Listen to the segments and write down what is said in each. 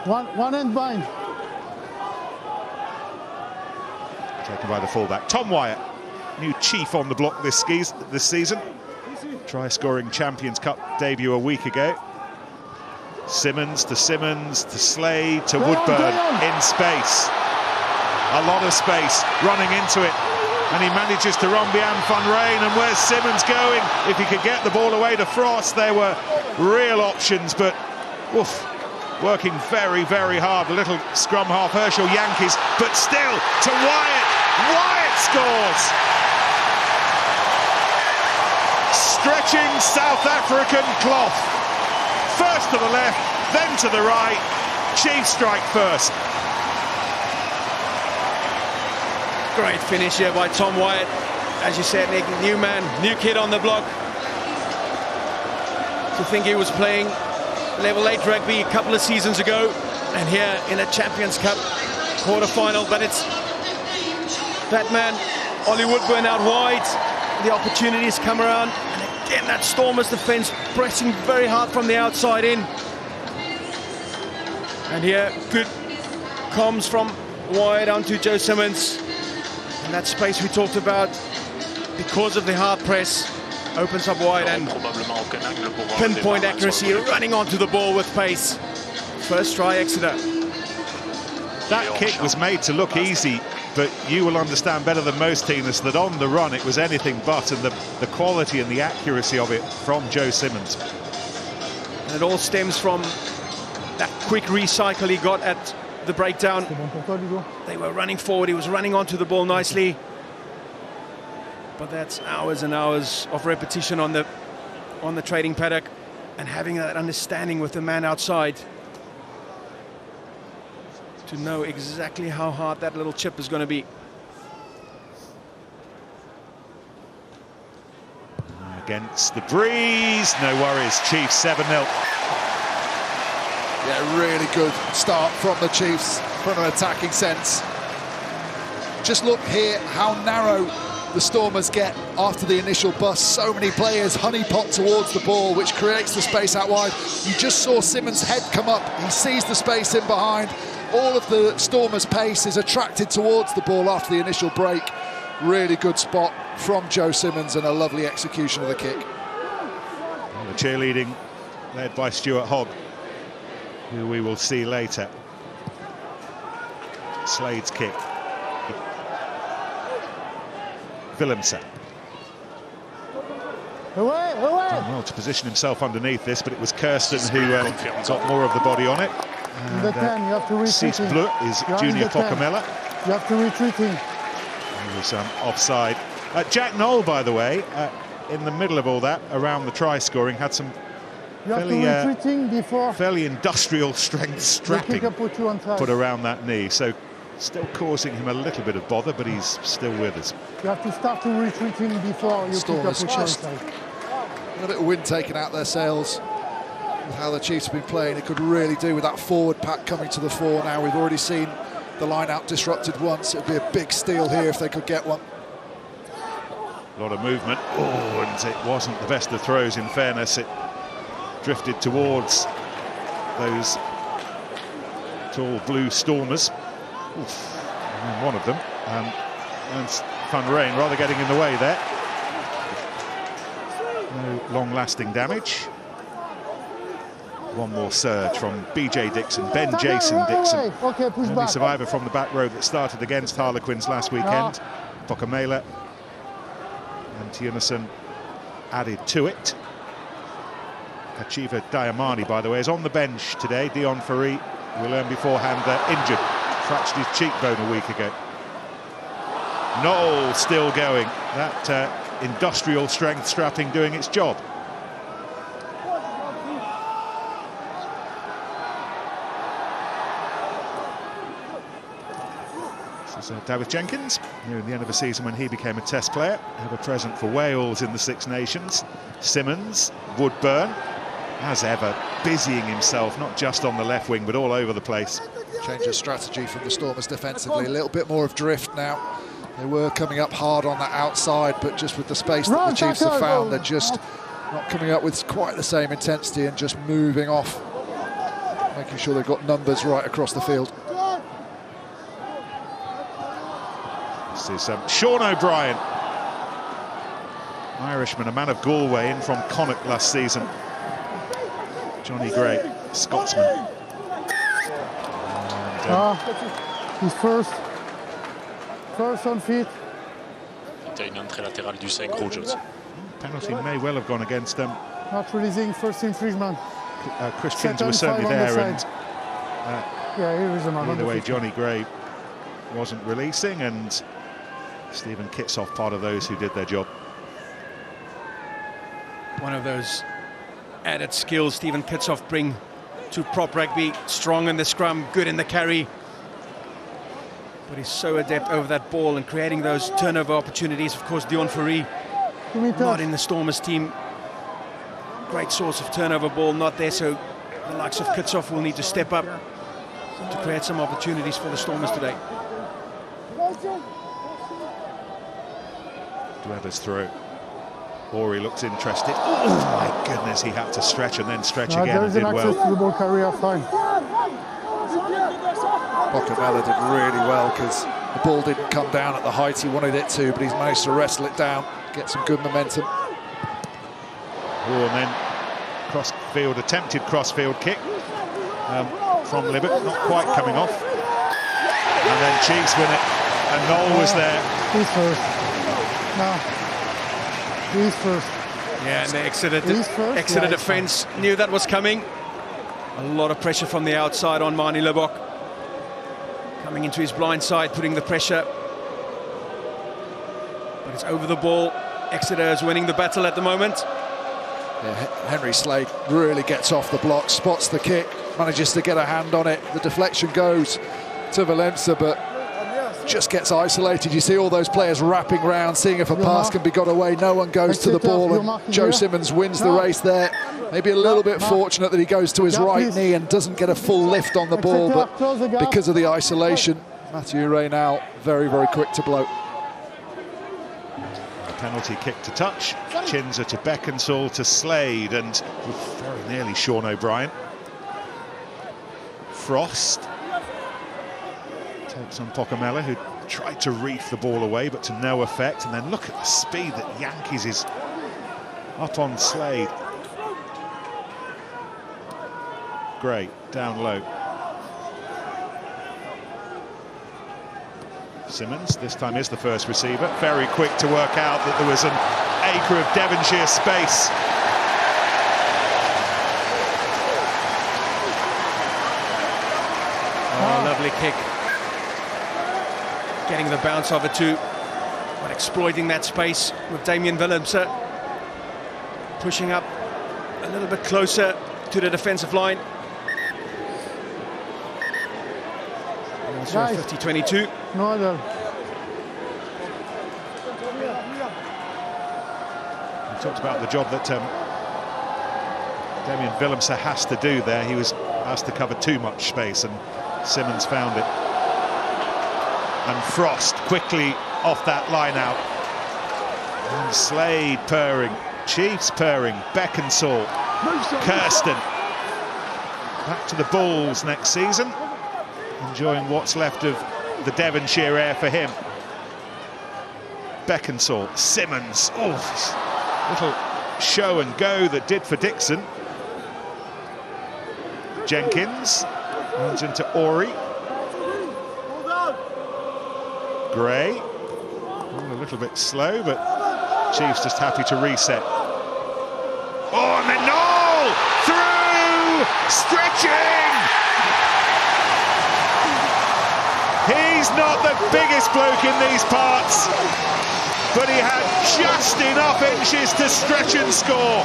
One end bind. Taken by the fullback. Tom Wyatt, new chief on the block this season. Try-scoring Champions Cup debut a week ago. Simmons to Slade to Woodburn in space. A lot of space, running into it. And he manages to run beyond Van Rijn. And where's Simmons going? If he could get the ball away to Frost, there were real options, but oof, working very, very hard. A little scrum half, Herschel Yankees, but still to Wyatt. Wyatt scores! Stretching South African cloth. First to the left, then to the right. Chiefs strike first. Great finish here by Tom Wyatt. As you said, Nick, new man, new kid on the block. To think he was playing level 8 rugby a couple of seasons ago, and here in a Champions Cup quarter-final, but it's that man, Ollie Woodburn, out wide. The opportunities come around, and again that Stormers defence pressing very hard from the outside in. And here, good comms from Wyatt onto Joe Simmons. And that space we talked about, because of the hard press, opens up wide and pinpoint accuracy, running onto the ball with pace. First try, Exeter. That kick was made to look easy, but you will understand better than most, Tinas, that on the run it was anything but, and the quality and the accuracy of it from Joe Simmons. And it all stems from that quick recycle he got at the breakdown. They were running forward, he was running onto the ball nicely. But that's hours and hours of repetition on the trading paddock, and having that understanding with the man outside to know exactly how hard that little chip is going to be. Against the breeze, no worries, Chiefs 7-0. Yeah, really good start from the Chiefs from an attacking sense. Just look here how narrow the Stormers get after the initial bust. So many players honeypot towards the ball, which creates the space out wide. You just saw Simmons' head come up. He sees the space in behind. All of the Stormers' pace is attracted towards the ball after the initial break. Really good spot from Joe Simmons and a lovely execution of the kick. And the cheerleading led by Stuart Hogg, who we will see later. Slade's kick. Willemse. Away! Done well to position himself underneath this, but it was Kirsten who got more of the body on it. The 10, you have to retreat. Six Bleu is Junior Pocamella. You have to retreat him. He was offside. Jack Knoll, by the way, in the middle of all that, around the try scoring, had some fairly industrial strength strapping put around that knee, so still causing him a little bit of bother, but he's still with us. You have to start to retreating before you Stormers pick up just a little bit of wind taken out their sails with how the Chiefs have been playing. It could really do with that forward pack coming to the fore now. We've already seen the line-out disrupted once. It would be a big steal here if they could get one. A lot of movement. Oh, and it wasn't the best of throws, in fairness. It drifted towards those tall blue Stormers. Oof, one of them. And Van Rijn rather getting in the way there. No long-lasting damage. One more surge from BJ Dixon, Ben Jason Dixon. Okay, push only back. survivor from the back row that started against Harlequins last weekend. Pocamela and Tiernason added to it. Kachiva Diamani, by the way, is on the bench today. Dion Ferry, we learned beforehand, injured. Fractured his cheekbone a week ago. Knoll still going. That industrial strength strapping doing its job. This is David Jenkins, near the end of a season when he became a Test player, ever present for Wales in the Six Nations. Simmons, Woodburn, as ever, busying himself, not just on the left wing, but all over the place. Change of strategy from the Stormers defensively, a little bit more of drift now. They were coming up hard on that outside, but just with the space that the Chiefs have found, they're just not coming up with quite the same intensity and just moving off. making sure they've got numbers right across the field. This is Sean O'Brien, Irishman, a man of Galway, in from Connacht last season. Johnny Gray, Scotsman. And, he's first on feet. penalty may well have gone against them. Not releasing, first infringement. Christians were certainly there, and yeah, here is a man. either way, Johnny Gray wasn't releasing, and Stephen Kitsoff part of those who did their job. One of those added skills Stephen Kitsoff bring to prop rugby. Strong in the scrum, good in the carry. But he's so adept over that ball and creating those turnover opportunities. Of course, Dion Fourie, not in the Stormers team. Great source of turnover ball, not there. So the likes of Kitsoff will need to step up to create some opportunities for the Stormers today. Dweber's through. Ori looks interested. Oh my goodness, he had to stretch and then stretch again and did well. There is an access to the ball carrier fine. Bocamella did really well because the ball didn't come down at the height he wanted it to, but he's managed to wrestle it down, get some good momentum. Oh, and then cross-field, attempted cross-field kick from Libert, not quite coming off. And then Chiefs win it, and Noel was there. He's first. No. He's first. Yeah, and the Exeter defence knew that was coming. A lot of pressure from the outside on Mani Lebok. Coming into his blind side, putting the pressure. But it's over the ball. Exeter is winning the battle at the moment. Yeah, Henry Slade really gets off the block, spots the kick, manages to get a hand on it. The deflection goes to Valenza, but just gets isolated. You see all those players wrapping round, seeing if a pass can be got away. No one goes to the ball, and Joe Simmons wins the race there. Maybe a little bit fortunate that he goes to his right knee and doesn't get a full lift on the ball, but because of the isolation, Mathieu Reynal very, very quick to blow. Penalty kick to touch, Chinza to Beckinsale to Slade, and very nearly Sean O'Brien. Frost takes on Pocamella, who tried to reef the ball away, but to no effect. And then look at the speed that Yankees is up on Slade. Great, down low. Simmons, this time is the first receiver. Very quick to work out that there was an acre of Devonshire space. Oh, lovely kick. Getting the bounce of it too, but exploiting that space with Damien Willemse. Pushing up a little bit closer to the defensive line. And also a 50-22. No other. We talked about the job that Damien Willemse has to do there. He was asked to cover too much space, and Simmons found it. And Frost quickly off that line out. And Slade purring, Chiefs purring, Beckinsale, Kirsten. Back to the Bulls next season. Enjoying what's left of the Devonshire air for him. Beckinsale, Simmons. Oh, little show and go that did for Dixon. Jenkins runs into Ori. Gray, a little bit slow, but Chiefs just happy to reset. Oh, and then Noel through, stretching. He's not the biggest bloke in these parts, but he had just enough inches to stretch and score.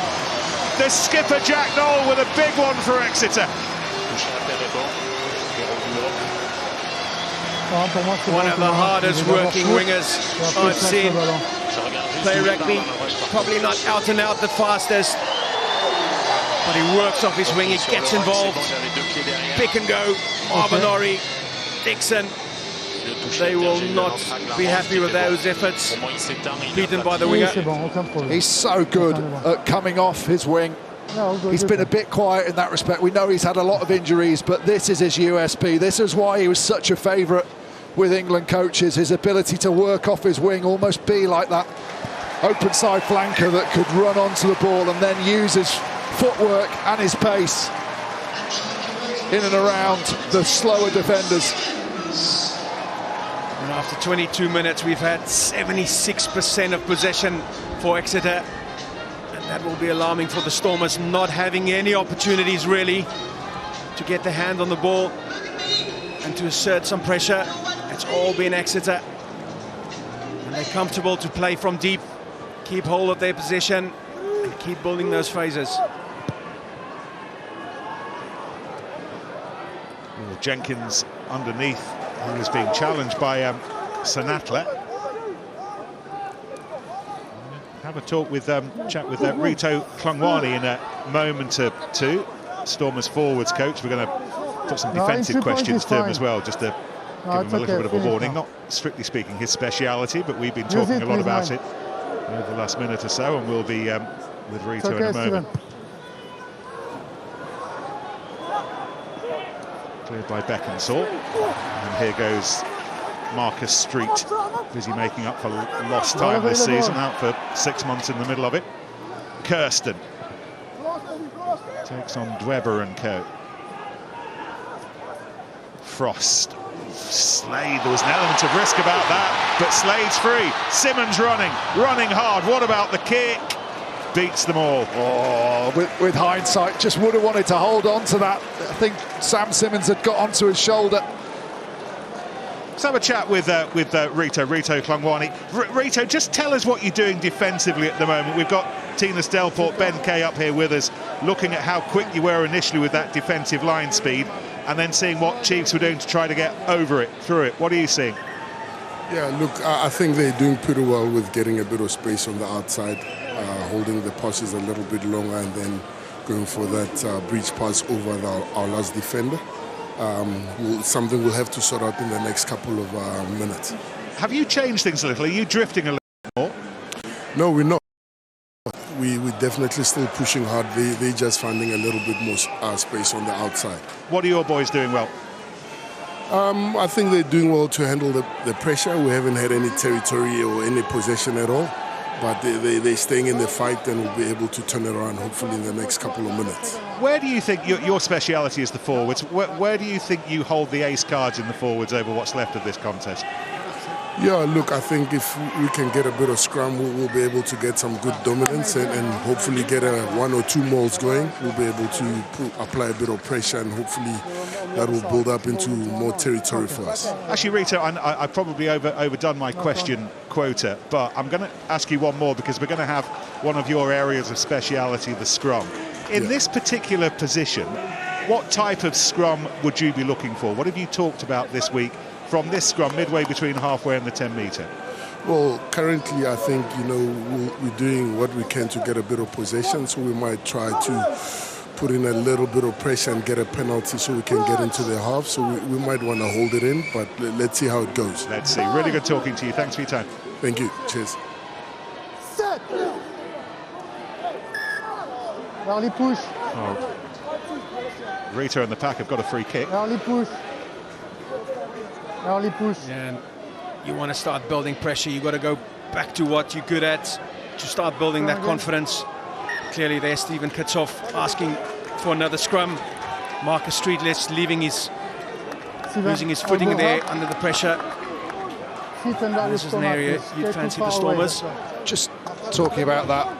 The skipper Jack Noel with a big one for Exeter. One of the hardest working wingers I've seen play rugby. Probably not out and out the fastest, but he works off his wing, he gets involved. Pick and go, Marvin Ori, Dixon. They will not be happy with those efforts, beaten by the winger. He's so good at coming off his wing, No, good, He's been a bit quiet in that respect. We know he's had a lot of injuries, but this is his USP. This is why he was such a favourite with England coaches, his ability to work off his wing, almost be like that open side flanker that could run onto the ball and then use his footwork and his pace in and around the slower defenders. And after 22 minutes, we've had 76% of possession for Exeter. And that will be alarming for the Stormers, not having any opportunities really to get their hand on the ball and to assert some pressure. It's all been Exeter. And they're comfortable to play from deep, keep hold of their position and keep building those phases. Well, Jenkins underneath, who was being challenged by Sanatla. Have a talk with chat with Rito Klungwani in a moment or two. Stormers forwards coach. We're going to put some defensive questions to him as well, just to give him a little bit of a warning. Not strictly speaking his speciality, but we've been talking a lot about it over the last minute or so, and we'll be with Rito in a moment. Cleared by Beckinsale, and here goes Marcus Street, busy making up for lost time this season, out for 6 months in the middle of it. Kirsten takes on Dweber and co. Frost, Slade, there was an element of risk about that, but Slade's free. Simmons running hard. What about the kick? Beats them all. Oh, with hindsight, just would have wanted to hold on to that. I think Sam Simmons had got onto his shoulder. Let's have a chat with Rito Klungwani. Rito, just tell us what you're doing defensively at the moment. We've got Tina Stelport, Ben Kay up here with us, looking at how quick you were initially with that defensive line speed, and then seeing what Chiefs were doing to try to get over it, through it. What are you seeing? Yeah, look, I think they're doing pretty well with getting a bit of space on the outside, holding the passes a little bit longer, and then going for that breach pass over our last defender. Something we'll have to sort out in the next couple of minutes. Have you changed things a little? Are you drifting a little more? No, we're not. We're definitely still pushing hard. They're just finding a little bit more space on the outside. What are your boys doing well? I think they're doing well to handle the pressure. We haven't had any territory or any possession at all. But they're staying in the fight, and will be able to turn it around hopefully in the next couple of minutes. Where do you think your speciality is the forwards? Where do you think you hold the ace cards in the forwards over what's left of this contest? Yeah, look, I think if we can get a bit of scrum, we'll be able to get some good dominance and hopefully get one or two mauls going. We'll be able to apply a bit of pressure, and hopefully that will build up into more territory for us. Actually, Rito, I've probably overdone my question quota, but I'm going to ask you one more, because we're going to have one of your areas of speciality, the scrum. In this particular position, what type of scrum would you be looking for? What have you talked about this week from this scrum midway between halfway and the 10-metre? Well, currently I think, we're doing what we can to get a bit of possession, so we might try to put in a little bit of pressure and get a penalty so we can get into the half. So we might want to hold it in, but let's see how it goes. Let's see. Really good talking to you. Thanks for your time. Thank you. Cheers. Set. Early push. Oh. Rito and the pack have got a free kick. Early push. Early push. And you want to start building pressure. You've got to go back to what you're good at to start building that confidence. Clearly there, Stephen cuts off, asking for another scrum. Marcus Streetless losing his footing there under the pressure. This is an area you'd fancy the Stormers. Just talking about that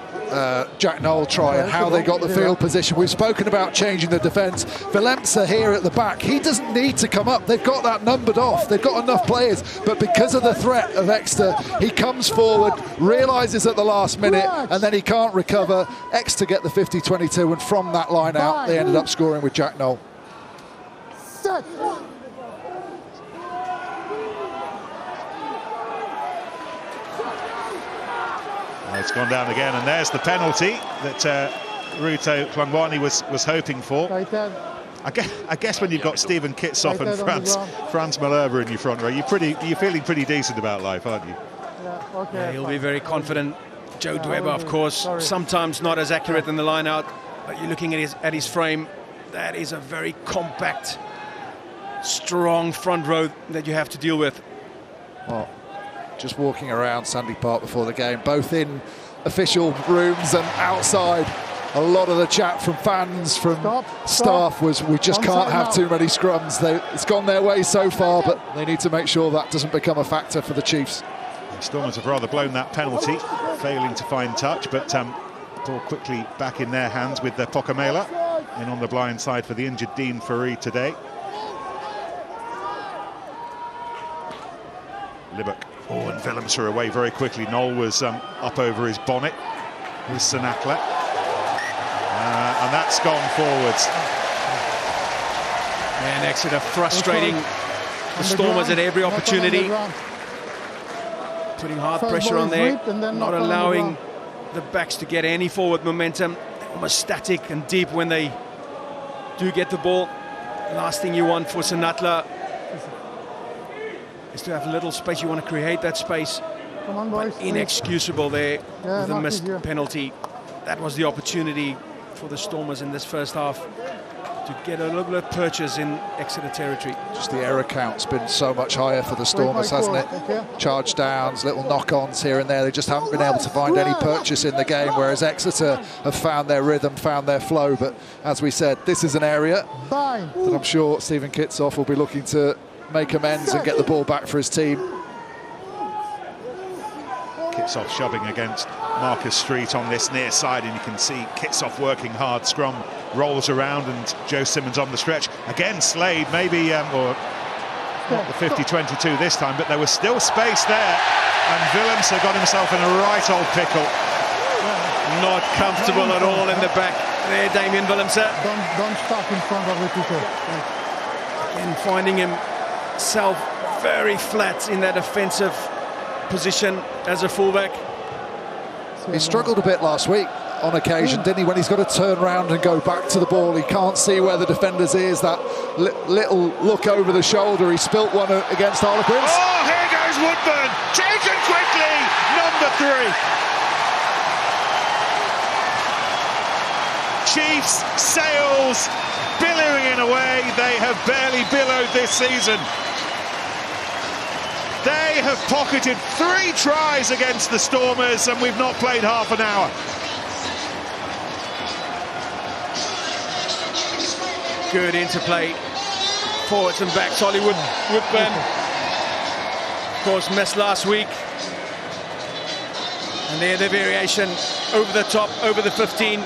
Jack Noel try and how they got the field position. We've spoken about changing the defence. Valemsa here at the back, he doesn't need to come up. They've got that numbered off. They've got enough players. But because of the threat of Exeter, he comes forward, realises at the last minute, and then he can't recover. Exeter get the 50-22, and from that line out, they ended up scoring with Jack Noel. Set. It's gone down again, and there's the penalty that Rito Klungwani was hoping for. I guess when you've got Stephen Kitsoff and Frans Malherbe in your front row, you're feeling pretty decent about life, aren't you? Yeah, okay. Yeah, he'll be very confident. Joe Dweber, of course, sometimes not as accurate in the line out But you're looking at his frame. That is a very compact, strong front row that you have to deal with. Well, just walking around Sandy Park before the game, both in official rooms and outside, a lot of the chat from fans, from staff was, we just can't have too many scrums. It's gone their way so far, but they need to make sure that doesn't become a factor for the Chiefs. The Stormers have rather blown that penalty, failing to find touch, but ball quickly back in their hands with Pokamela in on the blind side for the injured Dean Faree today. Libbock, and Willems are away very quickly. Noel was up over his bonnet with Senatla. And that's gone forwards. And Exeter frustrating the Stormers at every opportunity. Putting hard pressure on there, not allowing the backs to get any forward momentum. They're almost static and deep when they do get the ball. Last thing you want for Senatla is to have a little space. You want to create that space. Come on, boys. Inexcusable there with the missed easier. penalty. That was the opportunity for the Stormers in this first half to get a little bit of purchase in Exeter territory. Just the error count's been so much higher for the Stormers, hasn't it? Charge downs, little knock-ons here and there. They just haven't been able to find any purchase in the game, whereas Exeter have found their rhythm, found their flow. But as we said, this is an area that I'm sure Stephen Kitsoff will be looking to make amends and get the ball back for his team. Kitsoff shoving against Marcus Street on this near side, and you can see Kitsoff working hard. Scrum rolls around and Joe Simmons on the stretch. Again, Slade, maybe, or not the 50-22 this time, but there was still space there. And Willems got himself in a right old pickle. Not comfortable at all in the back there, Damien Willems. Don't stop in front of the people. And finding himself very flat in that offensive position as a fullback. He struggled a bit last week on occasion, didn't he? When he's got to turn around and go back to the ball, he can't see where the defender's is. That little look over the shoulder. He spilt one against Harlequins. Oh, here goes Woodburn, taken quickly, number 3. Chiefs, sails, billowing away. They have barely billowed this season. They have pocketed 3 tries against the Stormers, and we've not played half an hour. Good interplay, forwards and backs. Hollywood Woodburn, of course, missed last week. And there the variation over the top, over the 15.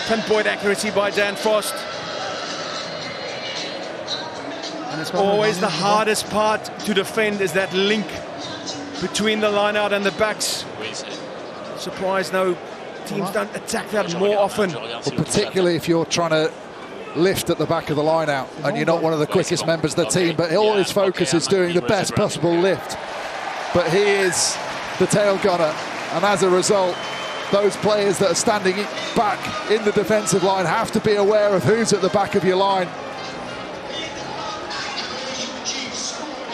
Pinpoint accuracy by Dan Frost. And it's always the hardest part to defend, is that link between the line-out and the backs. Surprised no teams don't attack that more often. Well, particularly if you're trying to lift at the back of the line-out and you're not one of the quickest members of the team, but all his focus is doing the best possible lift. But he is the tail gunner, and as a result, those players that are standing back in the defensive line have to be aware of who's at the back of your line.